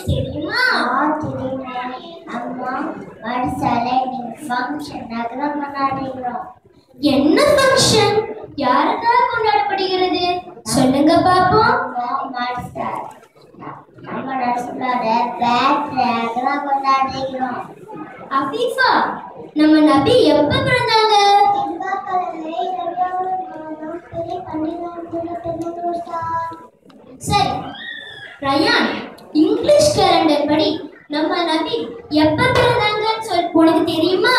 தெரியுமா? தெரியுமே அம்மா. வருஷாலே நீங்க ஃபங்க்ஷன் நகரம் கொண்டாடுறோம். என்ன ஃபங்க்ஷன்? யாருக்காக கொண்டாடப்படுகிறது சொல்லுங்க பாப்போம். நம்ம ரசூலோட பர்த்டே நகரம் கொண்டாடுறோம். அஃபீஃபா, நம்ம நபி எப்ப பிறந்தாங்க? சரி ரயான், இங்கிலீஷ் கேலண்டர் படி நம்ம நபி எப்ப பிறந்தாங்கன்னு உனக்கு தெரியுமா?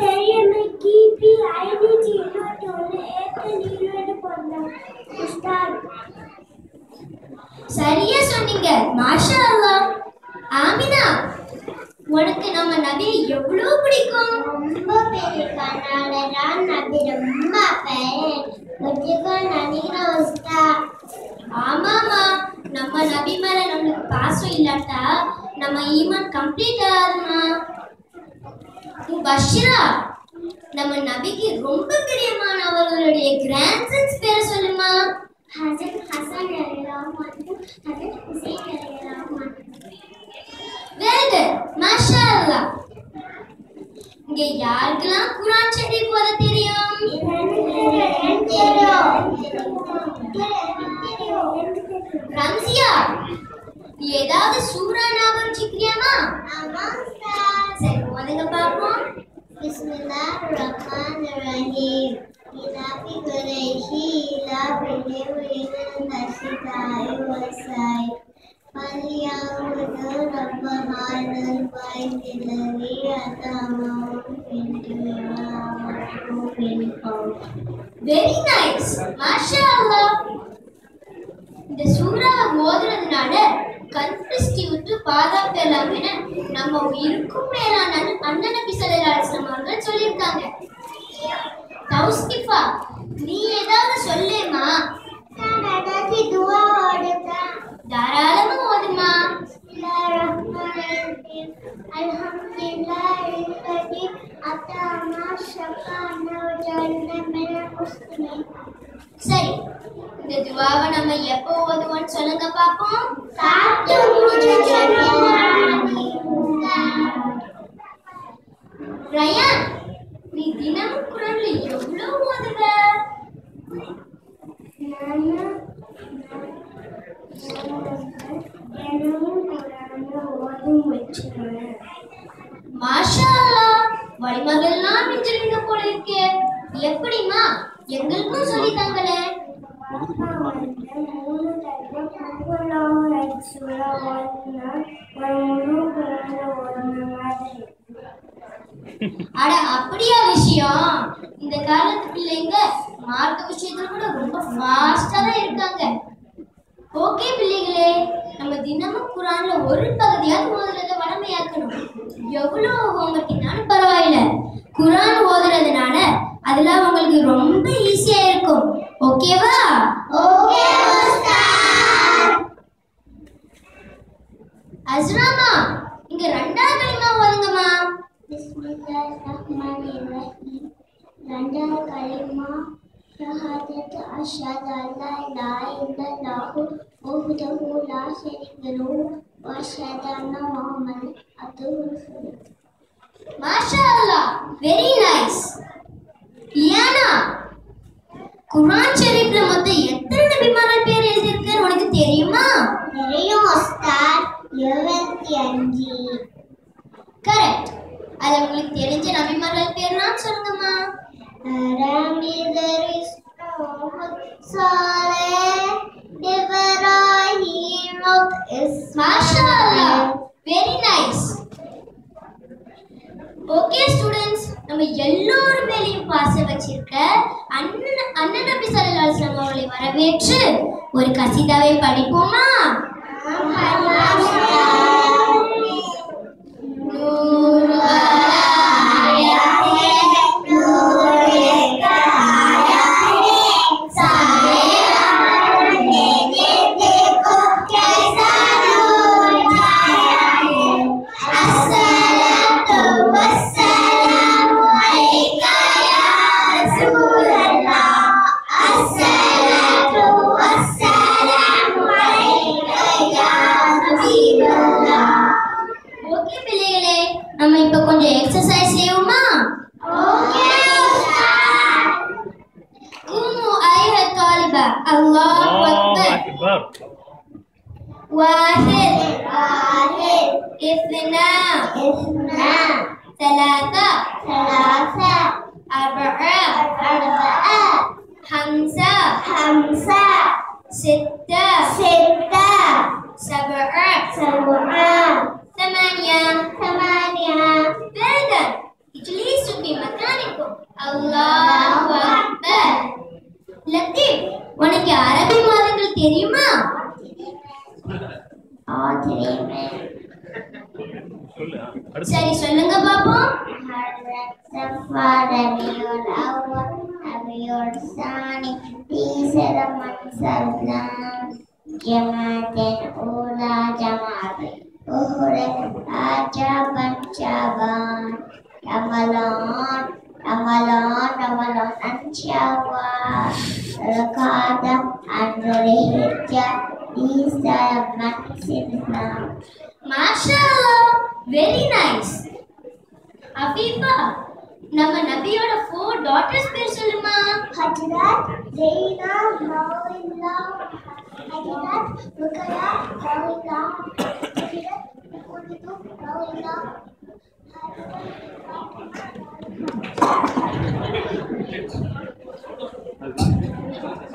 தெரியுமே. கிபி 521 ஏப்ரல் 20 பிறந்தாங்க. சரியா சொன்னீங்க, மாஷா அல்லாஹ். ஆமினா, உனக்கு நம்ம நபி எவ்வளவு பிடிக்கும்? ரொம்ப பெரிய கண்ணாலதான் நபி ரொம்ப நினைக்கிறேன் உஸ்தாத். ஆமாமா, நம்ம நபி மேல நம்மளுக்கு பாசம் இல்லாட்டா நம்ம ஈமான் கம்ப்ளீட் ஆகுமா? பஷ்ரா, நம்ம நபிக்கு ரொம்ப பிரியமானவர்களுடைய கிராண்ட்சன்ஸ் பேரை சொல்லுமா? ஹசன் அலைஹிஸ்ஸலாம், ஹசன் ஹுசைன் அலைஹிஸ்ஸலாம். வெரி குட், மாஷா அல்லாஹ். இங்க யாருக்கெல்லாம் குர்ஆன் ஷரீஃப் ஓத தெரியும்? ரம்சியா, ஏதாவது சூரா ஞாபகம் வச்சுக்கிறியாமா? சரி ஓதுங்க பாப்போம். பிஸ்மில்லாஹிர் ரஹ்மானிர் ரஹீம். இலாஃபி குரைஷி இலாஃபி நஷிதாய் வஸாய் ஃபல்யஅபுது ரப்ப ஹாதல் பைத்தில்லதி அதாமஹும் ஃபில் கௌஃப். வெரி நைஸ், மாஷா அல்லாஹ். இந்த சூறாவை ஓதுறதுனால கண்பிருஷ்டி விட்டு பாதுகாக்கலாம் என நம்ம உயிருக்கும் மேலான அண்ணன் நபி ஸல்லல்லாஹு அலைஹி வஸல்லம் அவர்கள் சொல்லியிருக்காங்க. தௌஸ்கிஃபா, நீ ஏதாவது சொல்லேமா? நான் அதாவது துஆ ஓதுறேன். தாராளமா ஓதுமா. பிஸ்மில்லாஹிர்ரஹ்மானிர்ரஹீம். அல்ஹம்துலில்லாஹில்லதி அத்தானா ஷஃபானா வஜஅல்னா மினல் முஸ்லிமீன். சரி, இந்த துஆவை நம்ம எப்போ ஓதுவோம்னு சொல்லுங்க பாப்போம். சாப்பிட்டு முடிச்ச ரயான், நீ தினமும் குர்ஆன்ல எவ்வளவு ஓதுவ? மாஷா அல்லாஹ், வழிமகள்லாம் மிஞ்சிருங்க போல இருக்கே. எப்படிமா? எங்களுக்கும் சொல்லி தாங்களே. அட அப்படியா விஷயம்? இந்த காலத்து பிள்ளைங்க மார்க்க விஷயத்துல கூட ரொம்ப ஃபாஸ்டா தான் இருக்காங்க. ஓகே பிள்ளைகளே, நம்ம தினமும் குர்ஆன்ல ஒரு பகுதியாவது ஓதுறத வழமையாக்கணும். எவ்வளவு ஹோம்வொர்க் இருந்தாலும் பரவாயில்ல, குர்ஆன் ஓதுறதுனால அதுல உங்களுக்கு ரொம்ப ஈஸியா இருக்கும். ஓகேவா? ஓகே உஸ்தாத். அஸ்ராமா, இங்க ரெண்டாவது கலிமா ஓதுங்கம்மா. பிஸ்மில்லாஹிர்ரஹ்மானிர்ரஹீம். ரெண்டாவது கலிமா ஷஹாதத் அஷ்ஹது அல்லா இலாஹ இல்லல்லாஹு வஹ்தஹு லா ஷரீக லஹு வ அஷ்ஹது அன்ன முஹம்மதன் அப்துஹு வ ரசூலுஹு. மாஷா அல்லாஹ், வெரி நைஸ். இயானா, குர்ஆன் ஷரீஃப்ல மொத்தம் எத்தனை நபிமார்கள் பேர் எழுதியிருக்குன்னு உனக்கு தெரியுமா? தெரியும் உஸ்தாத். 25. கரெக்ட். அது உங்களுக்கு தெரிஞ்ச நபிமார்கள் பேர்லாம் சொல்லுங்கம்மா. Ramizris Saleh Ibrahim மாஷா அல்லாஹ், வெரி நைஸ். ஓகே ஸ்டூடண்ட்ஸ், நம்ம எல்லோரும் மேலேயும் பாசம் வச்சிருக்க அண்ணன் நபி ஸல்லல்லாஹு அலைஹி வஸல்லம் அவர்களை வரவேற்று ஒரு கசீதாவை படிப்போமா? கொஞ்சம் எக்ஸசைஸ் செய்வோமா? ஓகே உஸ்தாத். குமு ஐஹா தாலிபா. அல்லாஹு Akbar. Wahid இஸ்னா ثلاثة أربعة خمسة ستة سبعة ثمانية. Very good. It leads to be mechanical. Allahu Akbar. Latif, உனக்கு அரபி மாதங்கள் தெரியுமா? சரி சொல்லுங்க பாப்போம். These are months in Islam. Mashallah, very nice. Afifa, நம்ம நபியோட 4 daughters பேர் சொல்லுமா? Hajrat, Zaina, Mawila, Hajrat, Rukaya, Mawila, Hajrat, Kulitu, Mawila.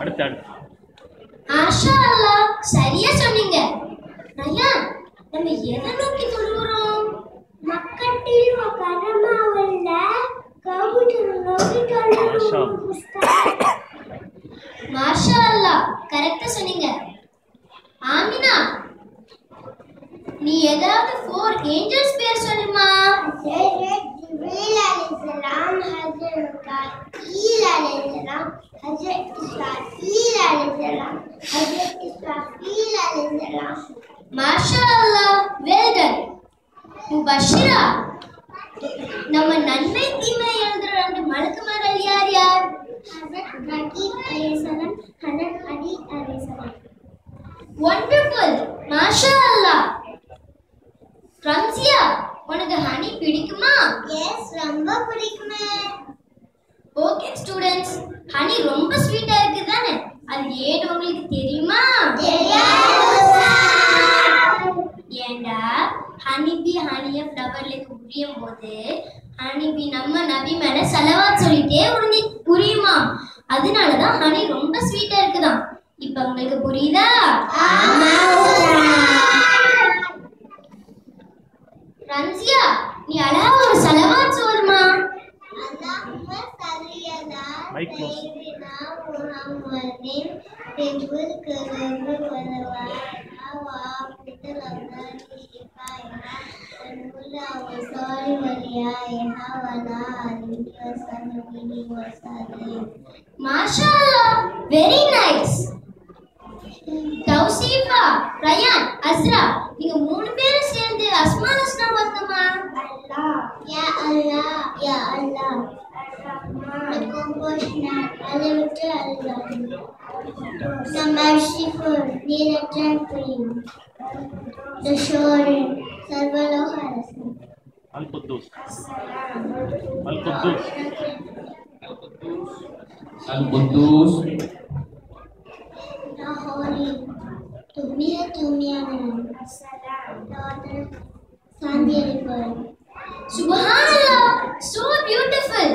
அடுத்து மாஷா அல்லாஹ், சரியா சொன்னீங்க. ரயான், நம்ம எதை நோக்கி தொழுகிறோம்? மக்கட்டில் கரமாவல்ல கவுட்டர் நோக்கி தொழுகிறோம் உஸ்தாத். மாஷா அல்லாஹ், கரெக்டா சொன்னீங்க. ஆமினா, நீ ஏதாவது 4 angels பேர் சொல்லுமா? ஹஜ்ரத் ஜிப்ரீல் அலைஹிஸ்ஸலாம், ஹஜ்ரத் காயில் அலைஹிஸ்ஸலாம், ஹஜ்ரத் இஸ்ராஃபீல் அலைஹிஸ்ஸலாம், ஹஜ்ரத் இஸ்ராஃபீல் அலைஹிஸ்ஸலாம். மாஷா அல்லாஹ், well done. முபஷிரா, நம்ம நன்மை தீமை எழுதுற 2 மலக்குமார்கள் யார் யார்? ஹஜ்ரத் ரகீப் அலைஹிஸ்ஸலாம், ஹஜ்ரத் அலி அலைஹிஸ்ஸலாம். வண்டர்ஃபுல், மாஷா அல்லாஹ். ரம்சியா, உனக்கு ஹனி பிடிக்குமா? எஸ், ரொம்ப பிடிக்குமே. ஓகே ஸ்டூடண்ட்ஸ், ஹனி ரொம்ப ஸ்வீட்டா இருக்கு தானே? அது ஏன் உங்களுக்கு தெரியுமா? ஏண்டா ஹனிபி ஹனிய ஃப்ளவர்லேக்கு உரியும் போது ஹனிபி நம்ம நபி மேல சலவாத் சொல்லிட்டே உரியுமா. அதனாலதான் ஹனி ரொம்ப ஸ்வீட்டா இருக்குதாம். இப்ப உங்களுக்கு புரியுதா? ரம்சியா, நீ அழகா ஒரு சலவாத் சொல்லுமா. Allahumma salli ala Mic close. sayyidina Muhammadin fil qulubi wal wa'na wa fitil abdani shifaiha wal huda wa sari wal yaiha wa la alihi wa sahbihi wa sallim. மாஷா அல்லாஹ், வெரி நைஸ். தௌசீஃபா, ரயான், அஸ்ரா, நீங்க 3 பேரும் சேர்ந்து அஸ்மால் ஹுஸ்னா வந்தமா? Allah, ya Allah, ya Allah. The compassionate, unlimited Allah. The merciful, near and free. The sure, Sarvaloharasa. القدوس القدوس القدوس The holy, Tumia, daughter, Sandhya. சுப்ஹானல்லாஹ், so beautiful.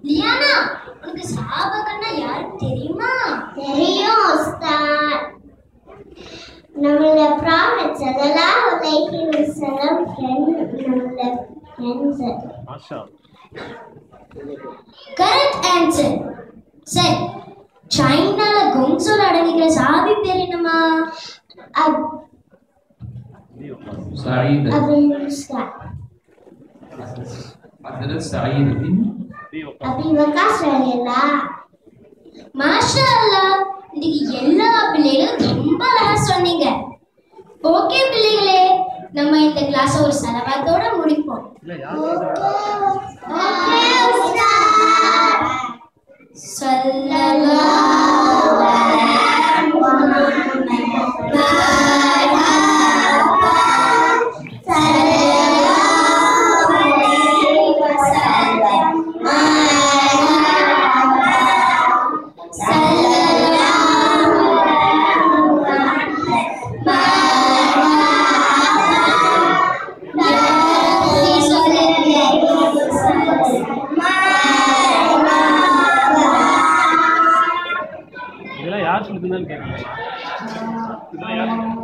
Liana, உனக்கு சஹாபாக்கள்னா யாருக்கு தெரியுமா? தெரியும் உஸ்தாத். நம்மளோட prophet ஸல்லல்லாஹு அலைஹி வஸல்லம் நம்மளோட ஃப்ரெண்ட்ஸ். மாஷா கரெக்ட் ஆன்சர். சரி, சைனால கொங்சோல அடங்கிக்கிற சஹாபி பேர் என்னமா? سعيد அபுல் முஸ்கா, حضرت سعيد بن அபுல் வக்காஸ் ரலியல்லாஹ். மாஷா அல்லாஹ், இன்னைக்கு எல்லா பிள்ளைகளும் ரொம்ப அழகா சொன்னீங்க. ஓகே பிள்ளைகளே, நம்ம இந்த கிளாஸ் ஒரு சலவாத்தோட முடிப்போம். இல்ல யார் ஓகே உஸ்தாத். ஸல்லல்லாஹு அலைஹி வஸல்லம்.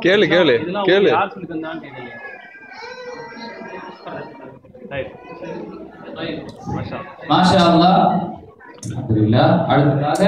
கேளு கேளு இதெல்லாம் கேளு. யார் சொல்லி தந்தான்னு கேட்கலையா? ரைட். மாஷா மாஷா அல்லாஹ். அல்ஹம்துலில்லாஹ். அடுத்ததாக